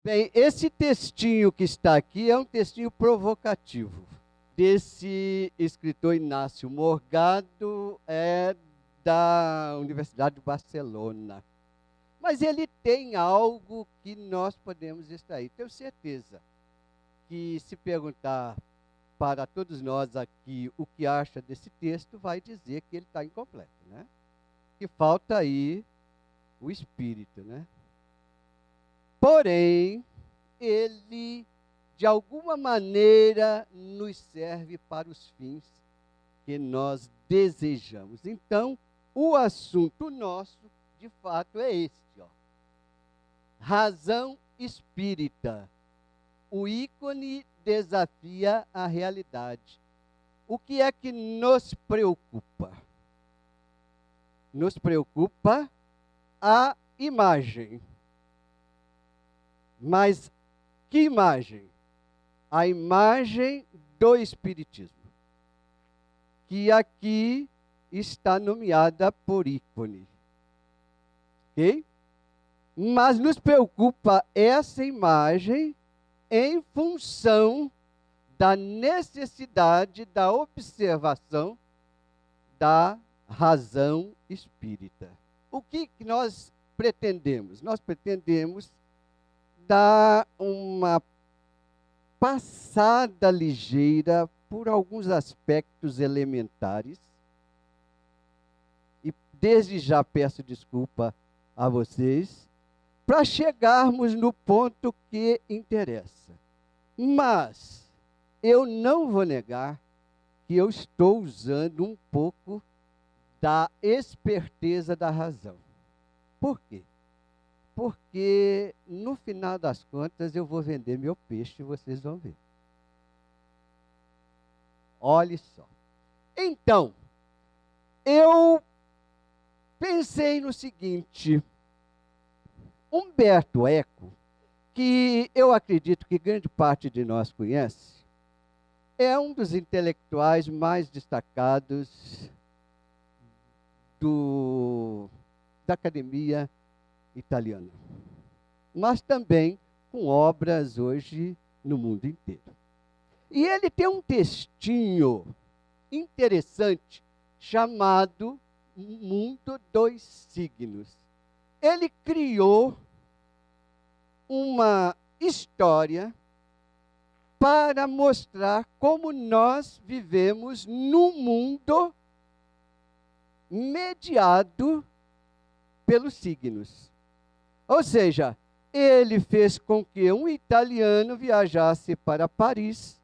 Bem, esse textinho que está aqui é um textinho provocativo, desse escritor Inácio Morgado, da Universidade de Barcelona. Mas ele tem algo que nós podemos extrair. Tenho certeza que, se perguntar para todos nós aqui o que acha desse texto, vai dizer que ele está incompleto, né? Que falta aí o espírito, né? Porém, ele, de alguma maneira, nos serve para os fins que nós desejamos. Então, o assunto nosso, de fato, é este, ó. Razão espírita. O ícone desafia a realidade. O que é que nos preocupa? Nos preocupa a imagem. Mas que imagem? A imagem do Espiritismo, que aqui está nomeada por ícone. Ok? Mas nos preocupa essa imagem em função da necessidade da observação da razão espírita. O que nós pretendemos? Nós pretendemos dar uma passada ligeira por alguns aspectos elementares. E desde já peço desculpa a vocês, para chegarmos no ponto que interessa. Mas eu não vou negar que eu estou usando um pouco da esperteza da razão. Por quê? Porque, no final das contas, eu vou vender meu peixe e vocês vão ver. Olhe só. Então, eu pensei no seguinte: Humberto Eco, que eu acredito que grande parte de nós conhece, é um dos intelectuais mais destacados da academia italiana, mas também com obras hoje no mundo inteiro. E ele tem um textinho interessante chamado Mundo dos Signos. Ele criou uma história para mostrar como nós vivemos num mundo mediado pelos signos. Ou seja, ele fez com que um italiano viajasse para Paris,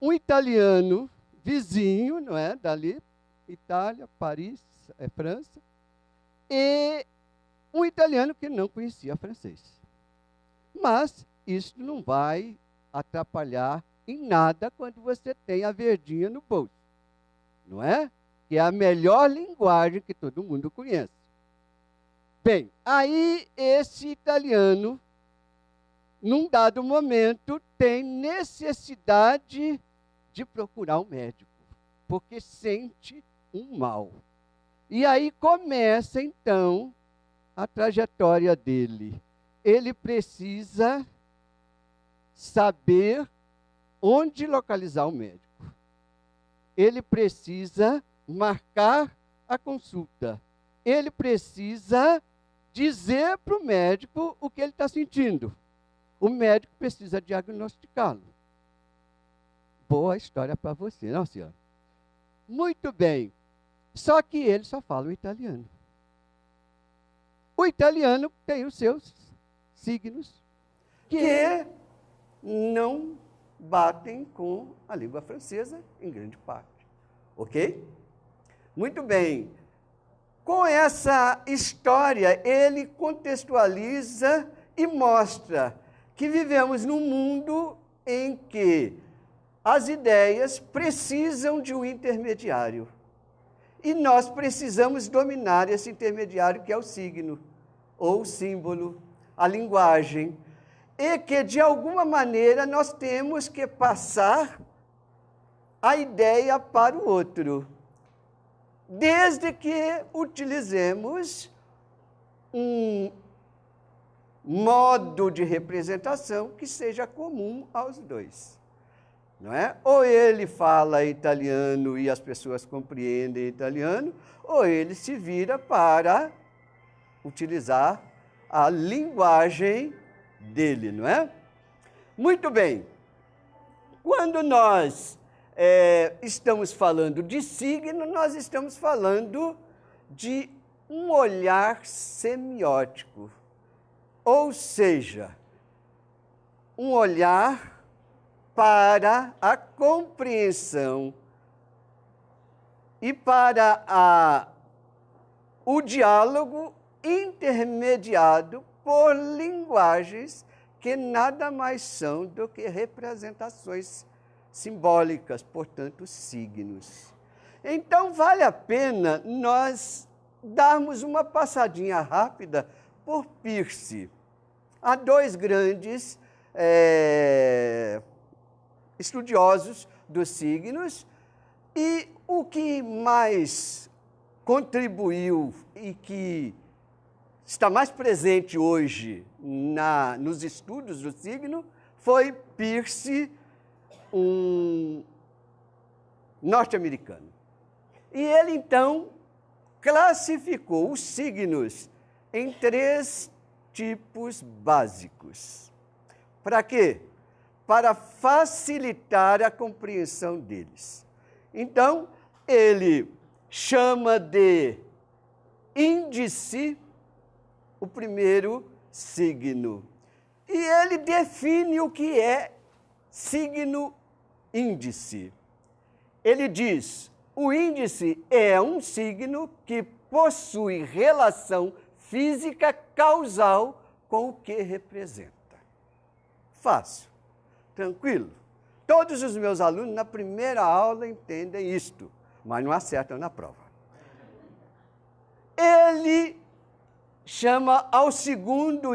um italiano vizinho, não é, dali, Itália, Paris, França, e um italiano que não conhecia francês. Mas isso não vai atrapalhar em nada quando você tem a verdinha no bolso, não é? Que é a melhor linguagem que todo mundo conhece. Bem, aí esse italiano, num dado momento, tem necessidade de procurar um médico, porque sente um mal. E aí começa, então, a trajetória dele. Ele precisa saber onde localizar o médico. Ele precisa marcar a consulta. Ele precisa dizer para o médico o que ele está sentindo. O médico precisa diagnosticá-lo. Boa história para você, não, senhora? Muito bem. Só que ele só fala o italiano. O italiano tem os seus signos que não batem com a língua francesa em grande parte. Ok? Muito bem. Com essa história, ele contextualiza e mostra que vivemos num mundo em que as ideias precisam de um intermediário. E nós precisamos dominar esse intermediário que é o signo, ou o símbolo, a linguagem. E que, de alguma maneira, nós temos que passar a ideia para o outro. Desde que utilizemos um modo de representação que seja comum aos dois. Não é? Ou ele fala italiano e as pessoas compreendem italiano, ou ele se vira para utilizar a linguagem dele, não é? Muito bem. Quando nós estamos falando de signo, nós estamos falando de um olhar semiótico, ou seja, um olhar para a compreensão e para o diálogo intermediado por linguagens que nada mais são do que representações simbólicas, portanto, signos. Então, vale a pena nós darmos uma passadinha rápida por Peirce. Há dois grandes estudiosos dos signos, e o que mais contribuiu e que está mais presente hoje nos estudos do signo foi Peirce, um norte-americano. E ele, então, classificou os signos em 3 tipos básicos. Para quê? Para facilitar a compreensão deles. Então, ele chama de índice o primeiro signo. E ele define o que é signo índice. Ele diz: o índice é um signo que possui relação física causal com o que representa. Fácil, tranquilo. Todos os meus alunos, na primeira aula, entendem isto, mas não acertam na prova. Ele chama ao segundo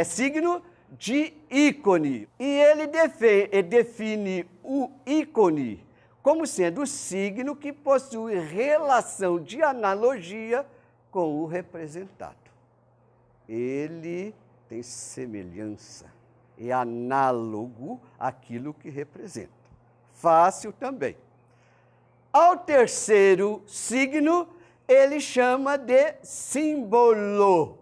signo de ícone. E ele define o ícone como sendo o signo que possui relação de analogia com o representado. Ele tem semelhança, é análogo àquilo que representa. Fácil também. Ao terceiro signo, ele chama de símbolo.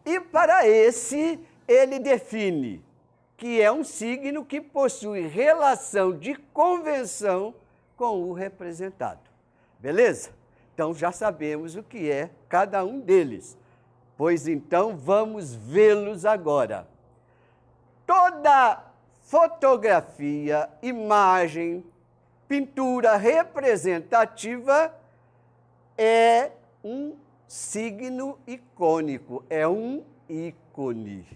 E para esse, ele define que é um signo que possui relação de convenção com o representado. Beleza? Então já sabemos o que é cada um deles. Pois então vamos vê-los agora. Toda fotografia, imagem, pintura representativa é um signo icônico, é um ícone.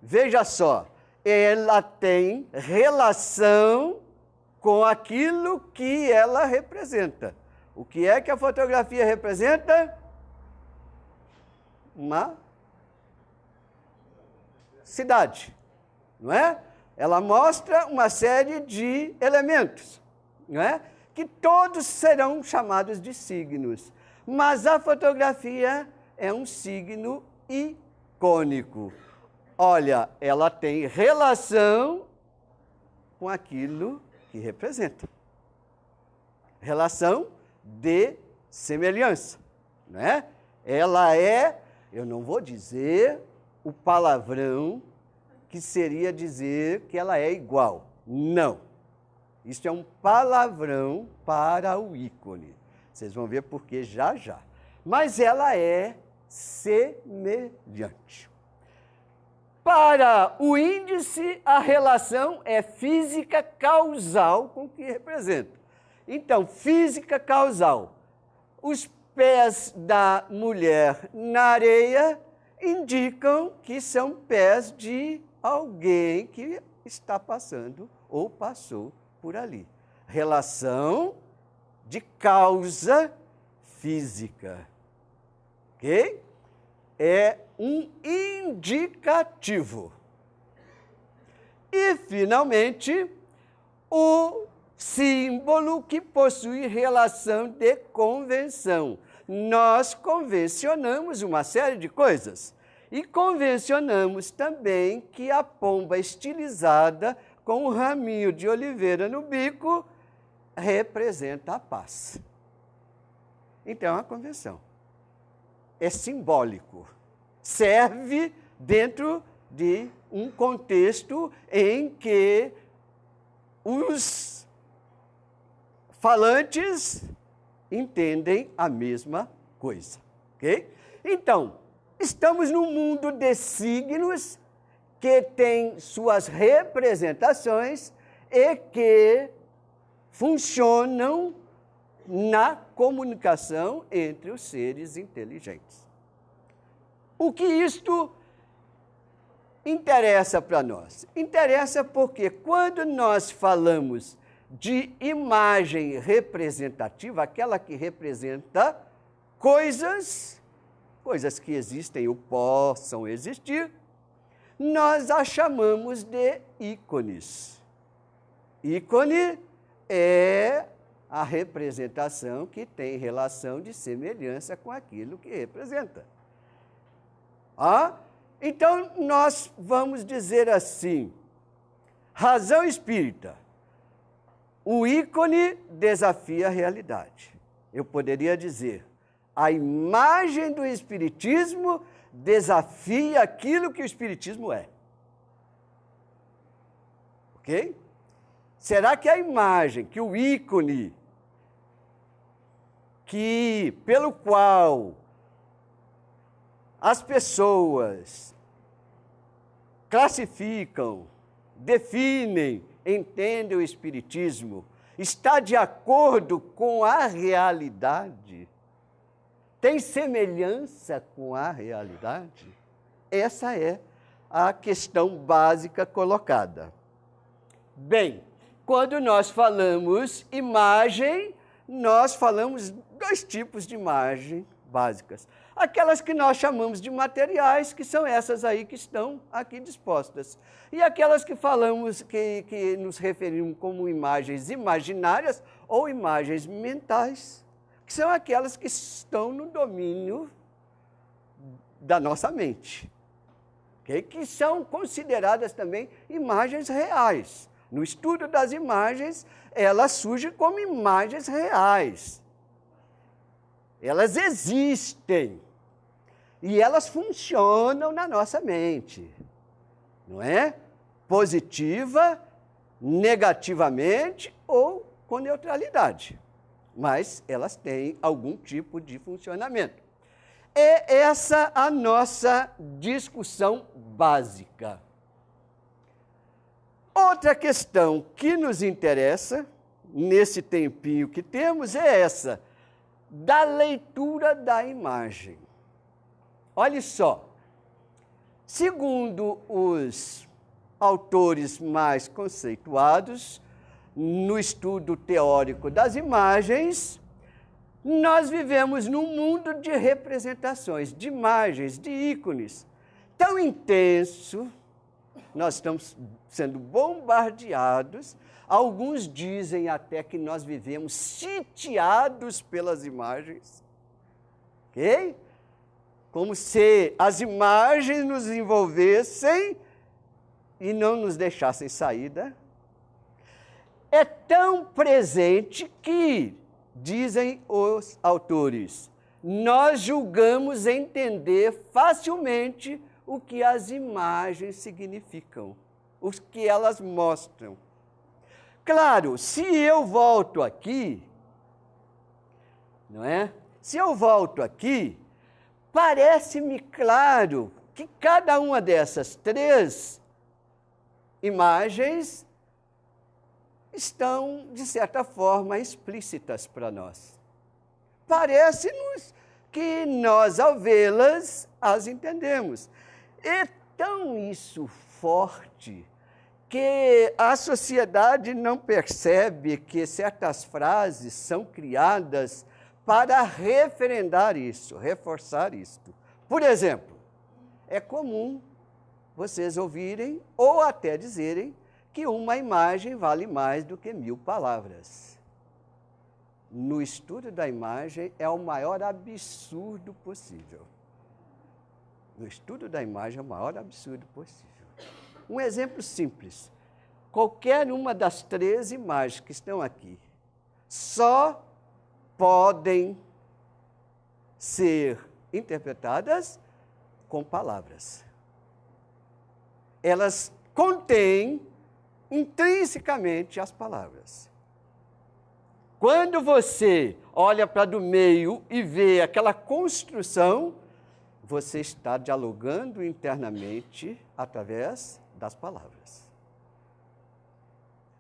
Veja só, ela tem relação com aquilo que ela representa. O que é que a fotografia representa? Uma cidade, não é? Ela mostra uma série de elementos, não é? Que todos serão chamados de signos. Mas a fotografia é um signo icônico. Olha, ela tem relação com aquilo que representa. Relação de semelhança, não é? Ela é, eu não vou dizer o palavrão que seria dizer que ela é igual. Não. Isso é um palavrão para o ícone. Vocês vão ver por que já já. Mas ela é semelhante. Para o índice, a relação é física causal com o que representa. Então, física causal. Os pés da mulher na areia indicam que são pés de alguém que está passando ou passou por ali. Relação de causa física. Ok? É um indicativo. E, finalmente, o símbolo que possui relação de convenção. Nós convencionamos uma série de coisas. E convencionamos também que a pomba estilizada com um raminho de oliveira no bico representa a paz. Então, é uma convenção. É simbólico. Serve dentro de um contexto em que os falantes entendem a mesma coisa. Ok? Então, estamos num mundo de signos que tem suas representações e que funcionam na comunicação entre os seres inteligentes. O que isto interessa para nós? Interessa porque quando nós falamos de imagem representativa, aquela que representa coisas que existem ou possam existir, nós a chamamos de ícones. Ícone é a representação que tem relação de semelhança com aquilo que representa. Então, nós vamos dizer assim, razão espírita, o ícone desafia a realidade. Eu poderia dizer, a imagem do espiritismo desafia aquilo que o espiritismo é. Ok? Será que a imagem, que o ícone, pelo qual as pessoas classificam, definem, entendem o espiritismo, está de acordo com a realidade? Tem semelhança com a realidade? Essa é a questão básica colocada. Bem, quando nós falamos imagem, nós falamos dois tipos de imagem básicas. Aquelas que nós chamamos de materiais, que são essas aí que estão aqui dispostas. E aquelas que falamos, que nos referimos como imagens imaginárias ou imagens mentais, que são aquelas que estão no domínio da nossa mente, okay? Que são consideradas também imagens reais. No estudo das imagens, elas surgem como imagens reais. Elas existem e elas funcionam na nossa mente, não é? Positiva, negativamente ou com neutralidade. Mas elas têm algum tipo de funcionamento. É essa a nossa discussão básica. Outra questão que nos interessa, nesse tempinho que temos, é essa, da leitura da imagem. Olha só, segundo os autores mais conceituados, no estudo teórico das imagens, nós vivemos num mundo de representações, de imagens, de ícones, tão intenso, nós estamos sendo bombardeados, alguns dizem até que nós vivemos sitiados pelas imagens, ok? Como se as imagens nos envolvessem e não nos deixassem saída. É tão presente que, dizem os autores, nós julgamos entender facilmente o que as imagens significam, o que elas mostram. Claro, se eu volto aqui, não é? Se eu volto aqui, parece-me claro que cada uma dessas três imagens estão, de certa forma, explícitas para nós. Parece-nos que nós, ao vê-las, as entendemos. É tão isso forte que a sociedade não percebe que certas frases são criadas para referendar isso, reforçar isto. Por exemplo, é comum vocês ouvirem ou até dizerem que uma imagem vale mais do que 1000 palavras. No estudo da imagem é o maior absurdo possível. No estudo da imagem é o maior absurdo possível. Um exemplo simples. Qualquer uma das 3 imagens que estão aqui só podem ser interpretadas com palavras. Elas contêm intrinsecamente as palavras. Quando você olha para do meio e vê aquela construção, você está dialogando internamente através das palavras.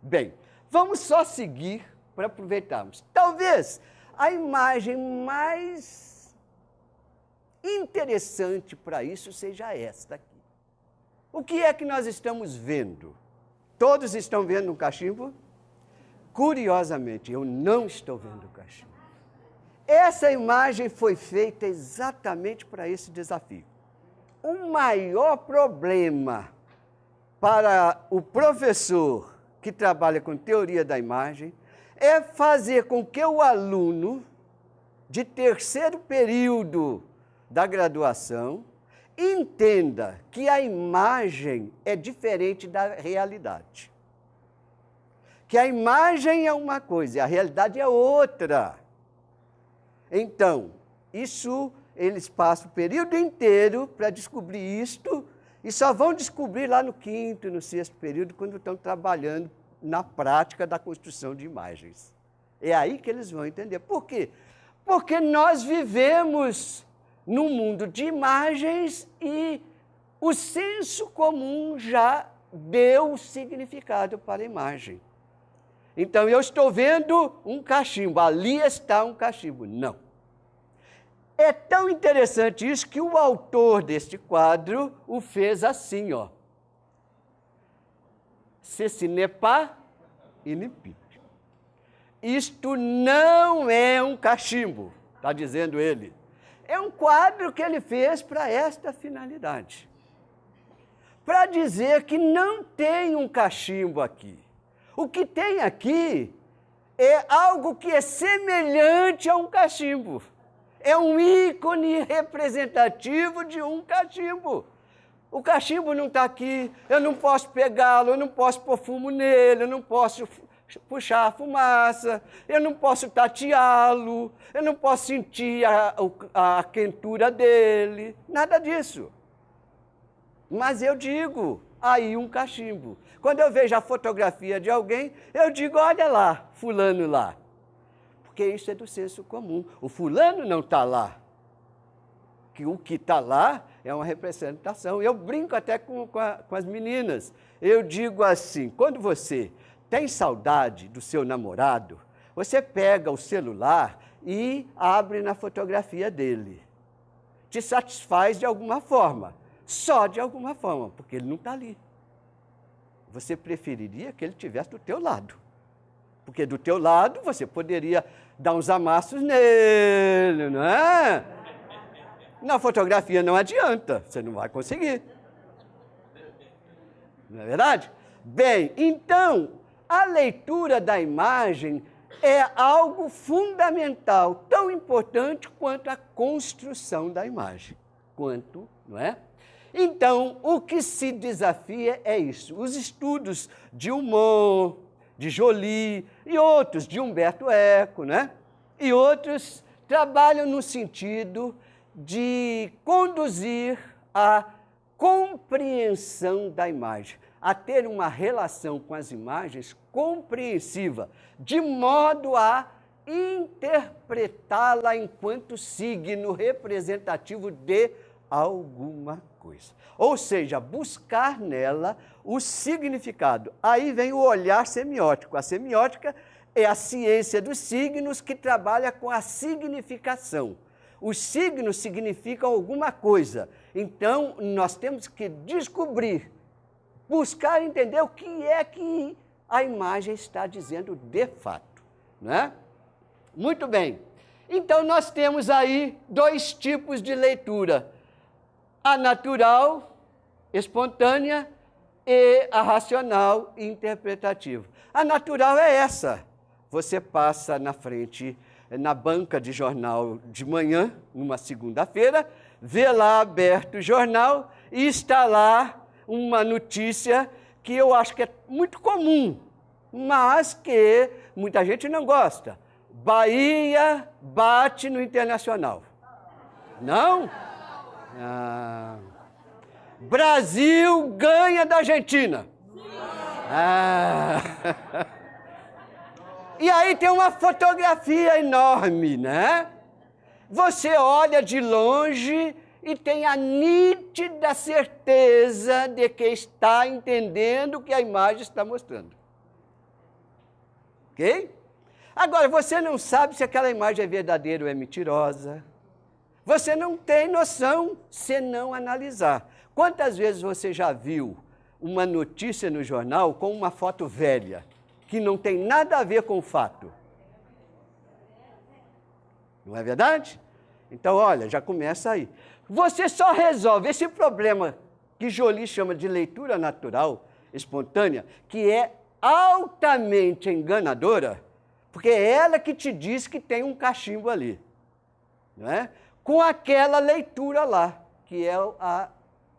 Bem, vamos só seguir para aproveitarmos. Talvez a imagem mais interessante para isso seja esta aqui. O que é que nós estamos vendo? Todos estão vendo um cachimbo? Curiosamente, eu não estou vendo o cachimbo. Essa imagem foi feita exatamente para esse desafio. O maior problema para o professor que trabalha com teoria da imagem é fazer com que o aluno de 3º período da graduação entenda que a imagem é diferente da realidade. Que a imagem é uma coisa e a realidade é outra. Então, isso eles passam o período inteiro para descobrir isto e só vão descobrir lá no 5º, no 6º período, quando estão trabalhando na prática da construção de imagens. É aí que eles vão entender. Por quê? Porque nós vivemos num mundo de imagens e o senso comum já deu significado para a imagem. Então, eu estou vendo um cachimbo, ali está um cachimbo. Não. É tão interessante isso que o autor deste quadro o fez assim, ó. Ce n'est pas une pipe. Isto não é um cachimbo, está dizendo ele. É um quadro que ele fez para esta finalidade. Para dizer que não tem um cachimbo aqui. O que tem aqui é algo que é semelhante a um cachimbo. É um ícone representativo de um cachimbo. O cachimbo não está aqui, eu não posso pegá-lo, eu não posso pôr fumo nele, eu não posso puxar a fumaça, eu não posso tateá-lo, eu não posso sentir a quentura dele, nada disso. Mas eu digo, aí um cachimbo. Quando eu vejo a fotografia de alguém, eu digo, olha lá, fulano lá. Porque isso é do senso comum. O fulano não está lá. Que o que está lá é uma representação. Eu brinco até com as meninas. Eu digo assim, quando você tem saudade do seu namorado, você pega o celular e abre na fotografia dele. Te satisfaz de alguma forma. Só de alguma forma, porque ele não está ali. Você preferiria que ele estivesse do teu lado. Porque do teu lado você poderia dar uns amassos nele, não é? Na fotografia não adianta, você não vai conseguir. Não é verdade? Bem, então, a leitura da imagem é algo fundamental, tão importante quanto a construção da imagem. Não é? Então, o que se desafia é isso. Os estudos de Humor, de Joly e outros, de Humberto Eco, né? E outros trabalham no sentido de conduzir a compreensão da imagem, a ter uma relação com as imagens compreensiva, de modo a interpretá-la enquanto signo representativo de alguma coisa. Ou seja, buscar nela o significado. Aí vem o olhar semiótico. A semiótica é a ciência dos signos que trabalha com a significação. Os signos significam alguma coisa. Então, nós temos que descobrir, buscar entender o que é que a imagem está dizendo de fato, né? Muito bem. Então, nós temos aí 2 tipos de leitura. A natural, espontânea, e a racional e interpretativa. A natural é essa. Você passa na frente na banca de jornal de manhã, numa segunda-feira, vê lá aberto o jornal e está lá uma notícia que eu acho que é muito comum, mas que muita gente não gosta. Bahia bate no Internacional. Não? Brasil ganha da Argentina. E aí tem uma fotografia enorme, né? Você olha de longe e tem a nítida certeza de que está entendendo o que a imagem está mostrando. Ok? Agora, você não sabe se aquela imagem é verdadeira ou é mentirosa. Você não tem noção se não analisar. Quantas vezes você já viu uma notícia no jornal com uma foto velha, que não tem nada a ver com o fato? Não é verdade? Então, olha, já começa aí. Você só resolve esse problema que Joly chama de leitura natural, espontânea, que é altamente enganadora, porque é ela que te diz que tem um cachimbo ali, não é? Com aquela leitura lá, que é a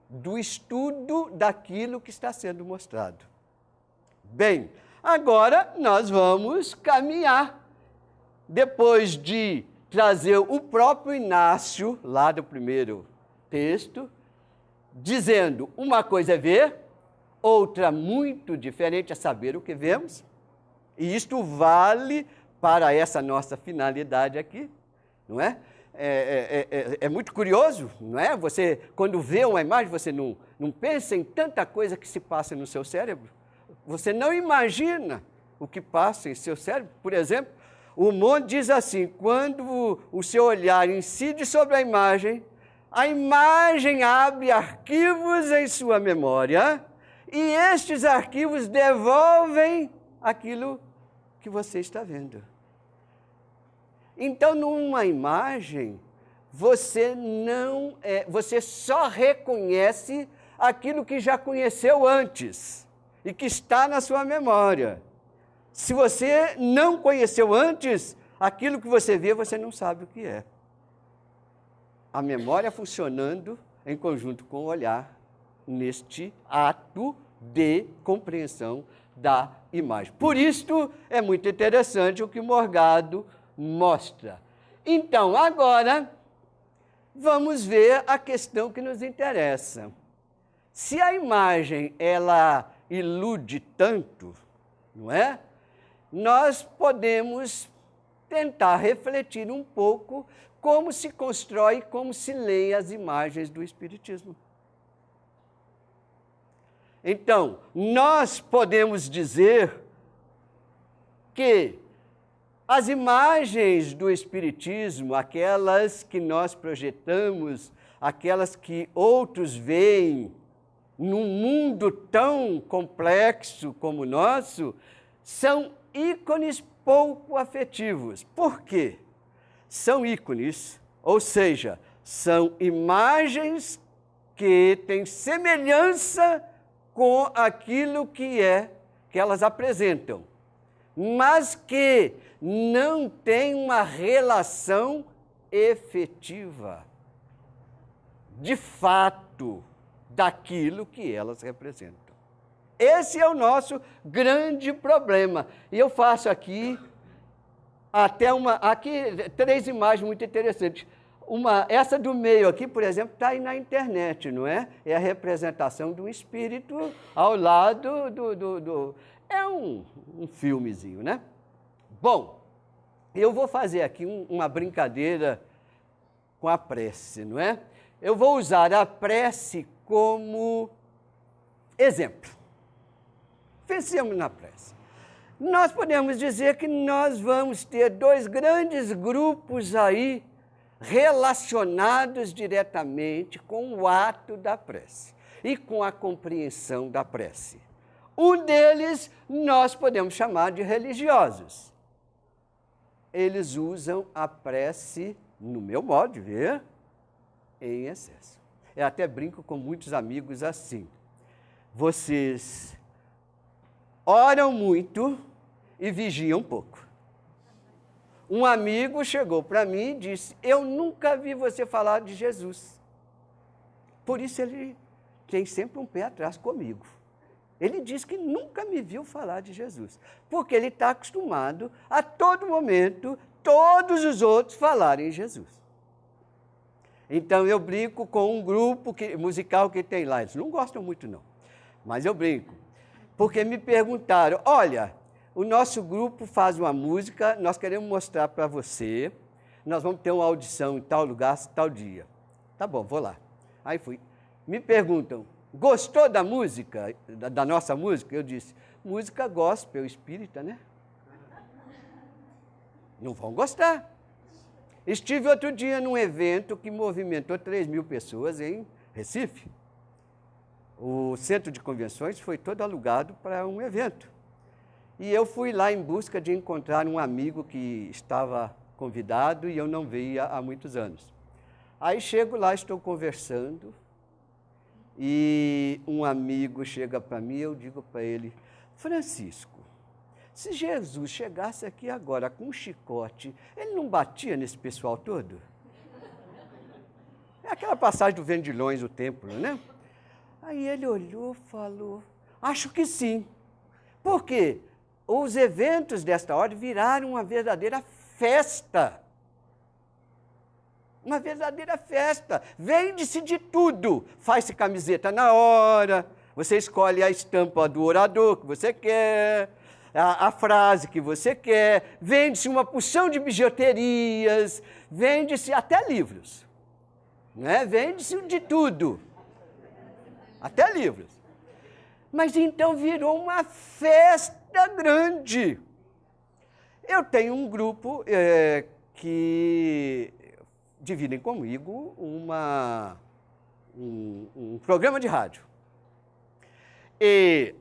do estudo daquilo que está sendo mostrado. Bem, agora nós vamos caminhar. Depois de trazer o próprio Inácio, lá do primeiro texto, dizendo uma coisa é ver, outra muito diferente é saber o que vemos, e isto vale para essa nossa finalidade aqui, não é? É muito curioso, não é? Você, quando vê uma imagem, você não pensa em tanta coisa que se passa no seu cérebro. Você não imagina o que passa em seu cérebro. Por exemplo, o Monte diz assim, quando o seu olhar incide sobre a imagem abre arquivos em sua memória e estes arquivos devolvem aquilo que você está vendo. Então, numa imagem, você só reconhece aquilo que já conheceu antes e que está na sua memória. Se você não conheceu antes, aquilo que você vê, você não sabe o que é. A memória funcionando em conjunto com o olhar, neste ato de compreensão da imagem. Por isso, é muito interessante o que Morgado mostra. Então, agora, vamos ver a questão que nos interessa. Se a imagem, ela ilude tanto, não é? Nós podemos tentar refletir um pouco como se constrói, como se lê as imagens do Espiritismo. Então, nós podemos dizer que as imagens do Espiritismo, aquelas que nós projetamos, aquelas que outros veem num mundo tão complexo como o nosso, são ícones pouco afetivos. Por quê? São ícones, ou seja, são imagens que têm semelhança com aquilo que elas apresentam, mas que não têm uma relação efetiva, de fato, daquilo que elas representam. Esse é o nosso grande problema. E eu faço aqui três imagens muito interessantes. Essa do meio aqui, por exemplo, está aí na internet, não é? É a representação de um espírito ao lado do é um filmezinho, né? Bom, eu vou fazer aqui uma brincadeira com a prece, não é? Eu vou usar a prece como exemplo. Pensemos na prece. Nós podemos dizer que nós vamos ter dois grandes grupos aí relacionados diretamente com o ato da prece e com a compreensão da prece. Um deles nós podemos chamar de religiosos. Eles usam a prece, no meu modo de ver, em excesso. Eu até brinco com muitos amigos assim. Vocês oram muito e vigiam pouco. Um amigo chegou para mim e disse, eu nunca vi você falar de Jesus. Por isso ele tem sempre um pé atrás comigo. Ele diz que nunca me viu falar de Jesus, porque ele está acostumado a todo momento, todos os outros falarem em Jesus. Então eu brinco com um grupo musical que tem lá, eles não gostam muito não, mas eu brinco, porque me perguntaram, olha, o nosso grupo faz uma música, nós queremos mostrar para você, nós vamos ter uma audição em tal lugar, tal dia. Tá bom, vou lá. Aí fui. Me perguntam, gostou da música, da nossa música? Eu disse, música gospel, espírita, né? Não vão gostar. Estive outro dia num evento que movimentou 3.000 pessoas em Recife. O centro de convenções foi todo alugado para um evento. E eu fui lá em busca de encontrar um amigo que estava convidado e eu não via há muitos anos. Aí chego lá, estou conversando e um amigo chega para mim e eu digo para ele, Francisco, se Jesus chegasse aqui agora com um chicote, ele não batia nesse pessoal todo? É aquela passagem do Vendilhões, o templo, né? Aí ele olhou e falou, acho que sim. Por quê? Os eventos desta ordem viraram uma verdadeira festa. Uma verdadeira festa. Vende-se de tudo. Faz-se camiseta na hora, você escolhe a estampa do orador que você quer, a frase que você quer, vende-se uma porção de bijuterias, vende-se até livros. Né? Vende-se de tudo. Até livros. Mas então virou uma festa grande. Eu tenho um grupo que dividem comigo um programa de rádio. E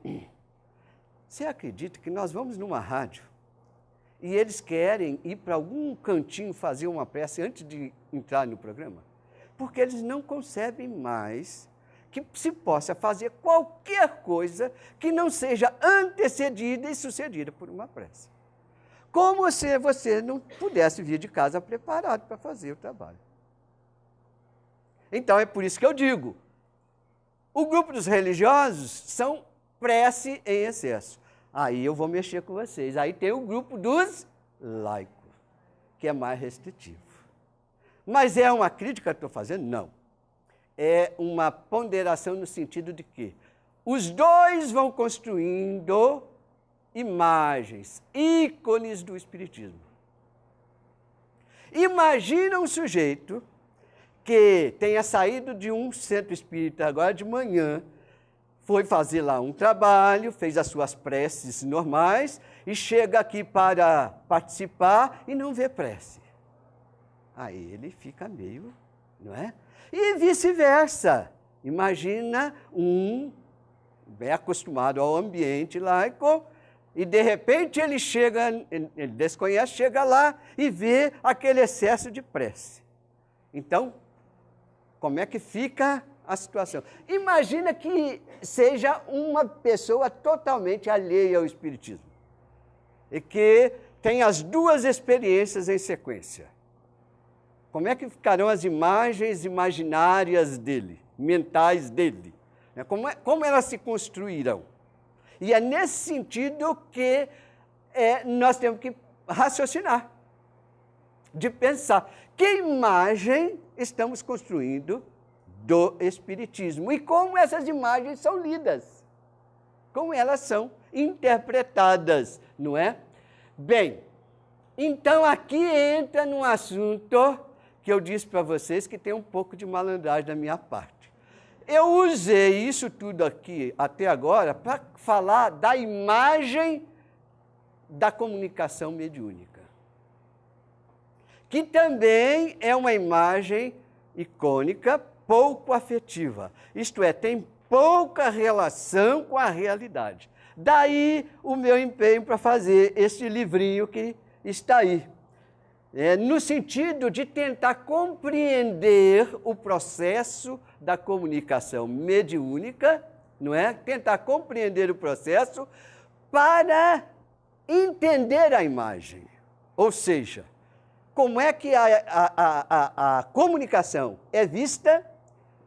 você acredita que nós vamos numa rádio e eles querem ir para algum cantinho fazer uma prece antes de entrar no programa? Porque eles não concebem mais que se possa fazer qualquer coisa que não seja antecedida e sucedida por uma prece. Como se você não pudesse vir de casa preparado para fazer o trabalho. Então, é por isso que eu digo, o grupo dos religiosos são prece em excesso. Aí eu vou mexer com vocês. Aí tem o grupo dos laicos, que é mais restritivo. Mas é uma crítica que estou fazendo? Não. É uma ponderação no sentido de que os dois vão construindo imagens, ícones do Espiritismo. Imagina um sujeito que tenha saído de um centro espírita agora de manhã, foi fazer lá um trabalho, fez as suas preces normais e chega aqui para participar e não vê prece. Aí ele fica meio, não é? E vice-versa. Imagina um bem acostumado ao ambiente laico e, de repente, ele desconhece, chega lá e vê aquele excesso de prece. Então, como é que fica a situação? Imagina que seja uma pessoa totalmente alheia ao Espiritismo e que tem as duas experiências em sequência. Como é que ficarão as imagens imaginárias dele, mentais dele? Como elas se construirão? E é nesse sentido que nós temos que raciocinar, de pensar que imagem estamos construindo do Espiritismo e como essas imagens são lidas, como elas são interpretadas, não é? Bem, então aqui entra num assunto que eu disse para vocês que tem um pouco de malandragem da minha parte. Eu usei isso tudo aqui até agora para falar da imagem da comunicação mediúnica, que também é uma imagem icônica, pouco afetiva, isto é, tem pouca relação com a realidade. Daí o meu empenho para fazer este livrinho que está aí. No sentido de tentar compreender o processo da comunicação mediúnica, não é? Tentar compreender o processo para entender a imagem. Ou seja, como é que a comunicação é vista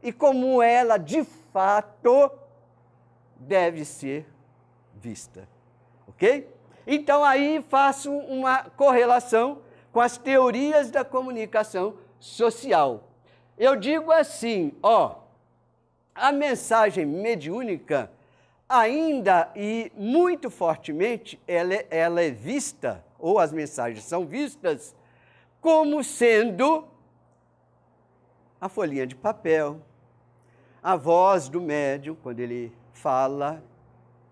e como ela, de fato, deve ser vista. Ok? Então, aí faço uma correlação com as teorias da comunicação social. Eu digo assim, a mensagem mediúnica, ainda e muito fortemente, ela é vista, ou as mensagens são vistas, como sendo a folhinha de papel, a voz do médium, quando ele fala,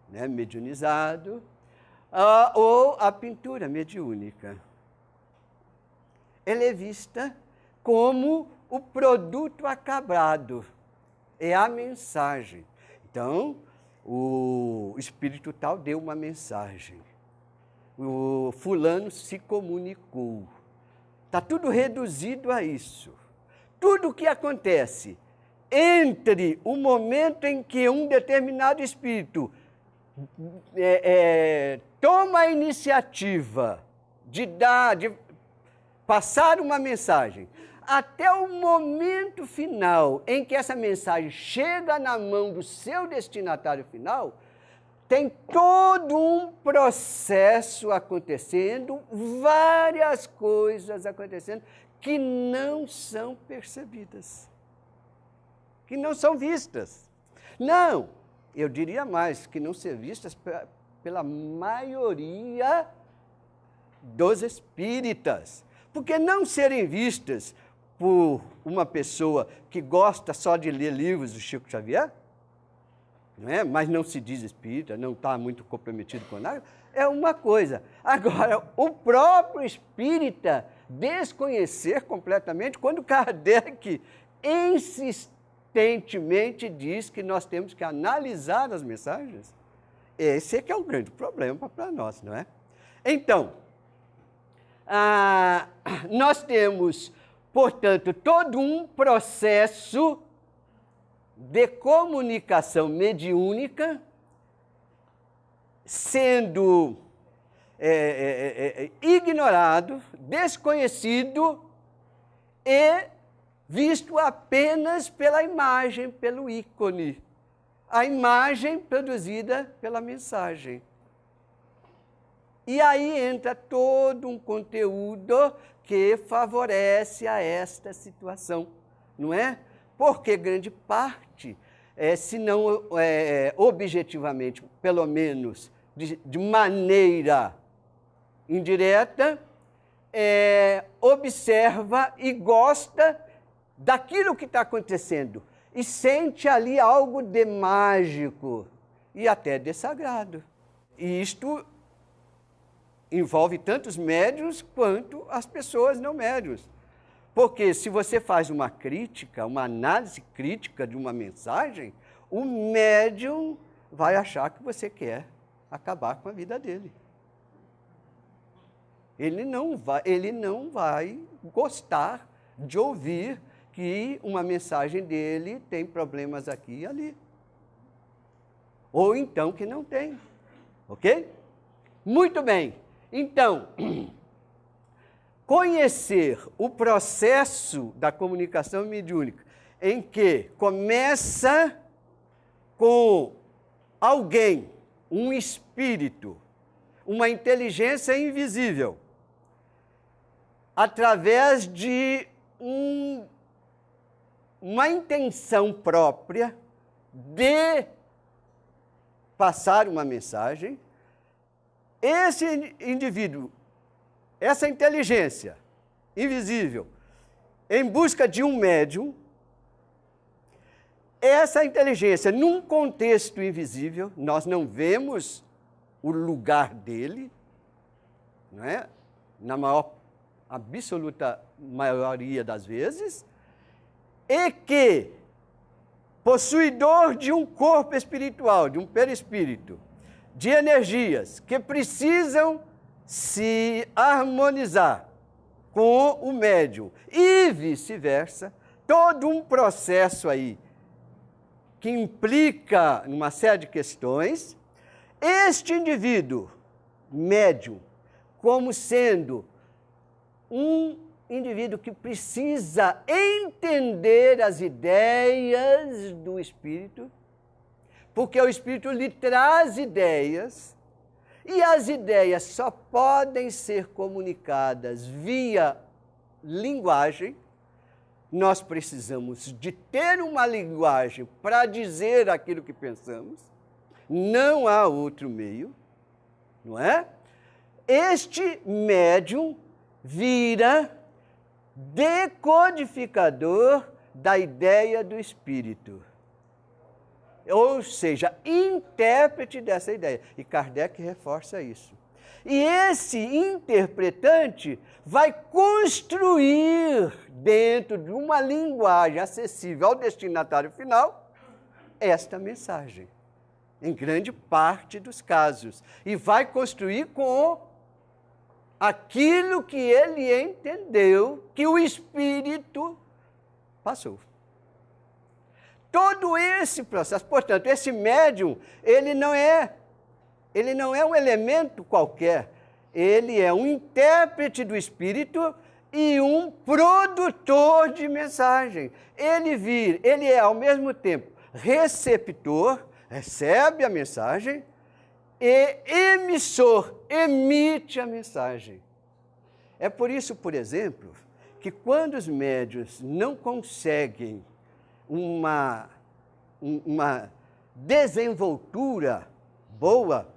né, mediunizado, ou a pintura mediúnica. Ela é vista como o produto acabado, é a mensagem. Então, o espírito tal deu uma mensagem, o fulano se comunicou. Está tudo reduzido a isso. Tudo o que acontece entre o momento em que um determinado espírito toma a iniciativa de passar uma mensagem, até o momento final em que essa mensagem chega na mão do seu destinatário final, tem todo um processo acontecendo, várias coisas acontecendo que não são percebidas, que não são vistas. Não, eu diria mais, que não são vistas pela maioria dos espíritas. Porque não serem vistas por uma pessoa que gosta só de ler livros do Chico Xavier, não é? Mas não se diz espírita, não está muito comprometido com nada, é uma coisa. Agora, o próprio espírita desconhecer completamente, quando Kardec insistentemente diz que nós temos que analisar as mensagens, esse é que é o grande problema para nós, não é? Então, nós temos, portanto, todo um processo de comunicação mediúnica sendo ignorado, desconhecido e visto apenas pela imagem, pelo ícone. A imagem produzida pela mensagem. E aí entra todo um conteúdo que favorece a esta situação, não é? Porque grande parte, se não objetivamente, pelo menos de maneira indireta, observa e gosta daquilo que está acontecendo e sente ali algo de mágico e até de sagrado. E isto envolve tanto os médiuns quanto as pessoas não médiuns. Porque se você faz uma crítica, uma análise crítica de uma mensagem, o médium vai achar que você quer acabar com a vida dele. Ele não vai gostar de ouvir que uma mensagem dele tem problemas aqui e ali. Ou então que não tem. Ok? Muito bem. Então, conhecer o processo da comunicação mediúnica, em que começa com alguém, um espírito, uma inteligência invisível, através de uma intenção própria de passar uma mensagem. Esse indivíduo, essa inteligência invisível, em busca de um médium, essa inteligência, num contexto invisível, nós não vemos o lugar dele, não é? Na absoluta maioria das vezes, e que, possuidor de um corpo espiritual, de um perispírito, de energias que precisam se harmonizar com o médium e vice-versa, todo um processo aí que implica uma série de questões. Este indivíduo médium, como sendo um indivíduo que precisa entender as ideias do Espírito, porque o Espírito lhe traz ideias, e as ideias só podem ser comunicadas via linguagem. Nós precisamos de ter uma linguagem para dizer aquilo que pensamos, não há outro meio, não é? Este médium vira decodificador da ideia do Espírito. Ou seja, intérprete dessa ideia. E Kardec reforça isso. E esse interpretante vai construir dentro de uma linguagem acessível ao destinatário final esta mensagem, em grande parte dos casos. E vai construir com aquilo que ele entendeu que o Espírito passou. Todo esse processo, portanto, esse médium, ele não é um elemento qualquer, ele é um intérprete do Espírito e um produtor de mensagem. Ele é ao mesmo tempo receptor, recebe a mensagem, e emissor, emite a mensagem. É por isso, por exemplo, que quando os médiuns não conseguem uma desenvoltura boa,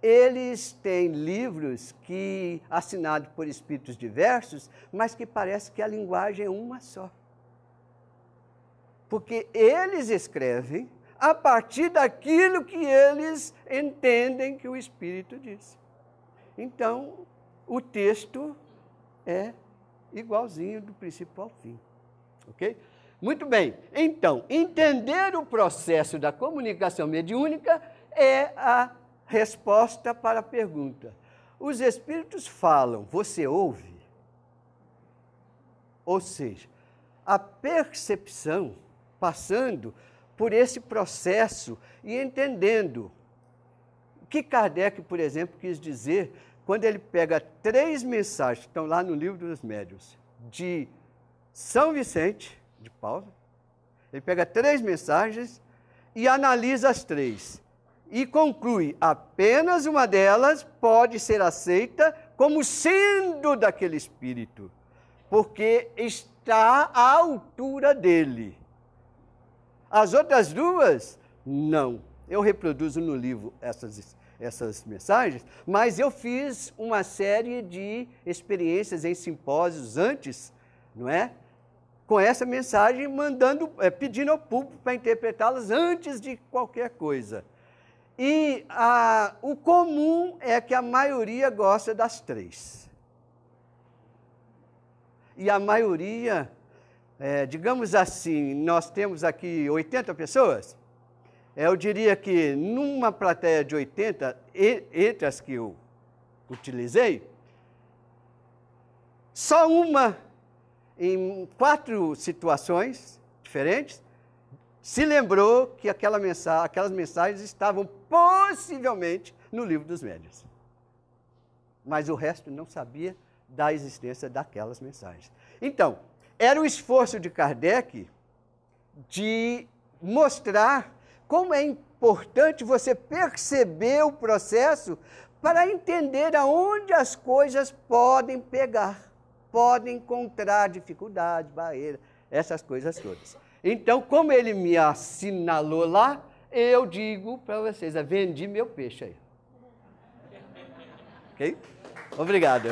eles têm livros assinados por espíritos diversos, mas que parece que a linguagem é uma só. Porque eles escrevem a partir daquilo que eles entendem que o Espírito diz. Então, o texto é igualzinho do princípio ao fim. Ok? Muito bem. Então, entender o processo da comunicação mediúnica é a resposta para a pergunta. Os Espíritos falam, você ouve? Ou seja, a percepção passando por esse processo e entendendo o que Kardec, por exemplo, quis dizer quando ele pega 3 mensagens, que estão lá no Livro dos Médiuns, de São Vicente de Paulo. Ele pega 3 mensagens e analisa as 3. E conclui, apenas uma delas pode ser aceita como sendo daquele espírito, porque está à altura dele. As outras 2, não. Eu reproduzo no livro essas mensagens, mas eu fiz uma série de experiências em simpósios antes, não é? Com essa mensagem, pedindo ao público para interpretá-las antes de qualquer coisa. E o comum é que a maioria gosta das 3. E a maioria, digamos assim, nós temos aqui 80 pessoas, eu diria que numa plateia de 80, entre as que eu utilizei, só uma, em 4 situações diferentes, se lembrou que aquelas mensagens estavam possivelmente no Livro dos Médiuns. Mas o resto não sabia da existência daquelas mensagens. Então, era o esforço de Kardec de mostrar como é importante você perceber o processo para entender aonde as coisas podem pegar, podem encontrar dificuldades, barreiras, essas coisas todas. Então, como ele me assinalou lá, eu digo para vocês, vendi meu peixe aí. Ok? Obrigado.